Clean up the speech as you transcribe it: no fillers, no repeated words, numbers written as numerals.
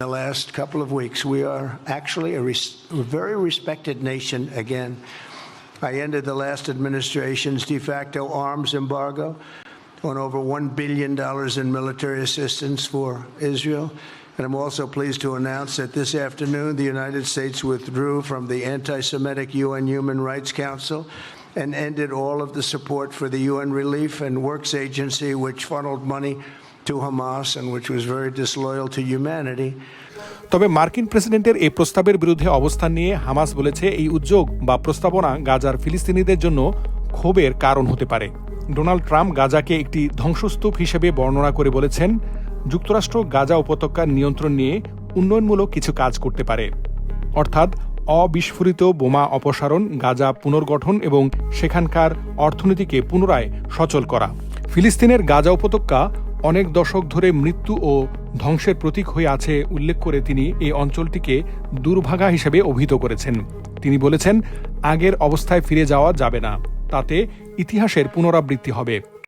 The last couple of weeks, we are actually a very respected nation again. I ended the last administration's de facto arms embargo on over $1 billion in military assistance for Israel. And I'm also pleased to announce that this afternoon, the United States withdrew from the anti-Semitic UN Human Rights Council and ended all of the support for the UN Relief and Works Agency, which funneled money to Hamas and which was very disloyal to humanity. তবে মার্কিন প্রেসিডেন্টের এই প্রস্তাবের বিরুদ্ধে অবস্থান নিয়ে Hamas বলেছে এই উদ্যোগ বা প্রস্তাবনা গাজার ফিলিস্তিনিদের জন্য ক্ষোভের কারণ হতে পারে। ডোনাল্ড ট্রাম্প গাজাকে একটি ধ্বংসস্তূপ হিসেবে বর্ণনা করে বলেছেন, যুক্তরাষ্ট্র গাজা উপত্যকার নিয়ন্ত্রণ নিয়ে উন্নয়নমূলক কিছু কাজ করতে পারে, অর্থাৎ অবিস্ফোরিত বোমা অপসারণ, গাজা পুনর্গঠন এবং সেখানকার অর্থনীতিকে পুনরায় সচল করা। ফিলিস্তিনের গাজা উপত্যকা অনেক দশক ধরে মৃত্যু ও ধ্বংসের প্রতীক হয়ে আছে উল্লেখ করে তিনি এই অঞ্চলটিকে দুর্ভাগা হিসেবে অভিহিত করেছেন। তিনি বলেছেন, আগের অবস্থায় ফিরে যাওয়া যাবে না, তাতে ইতিহাসের পুনরাবৃত্তি হবে।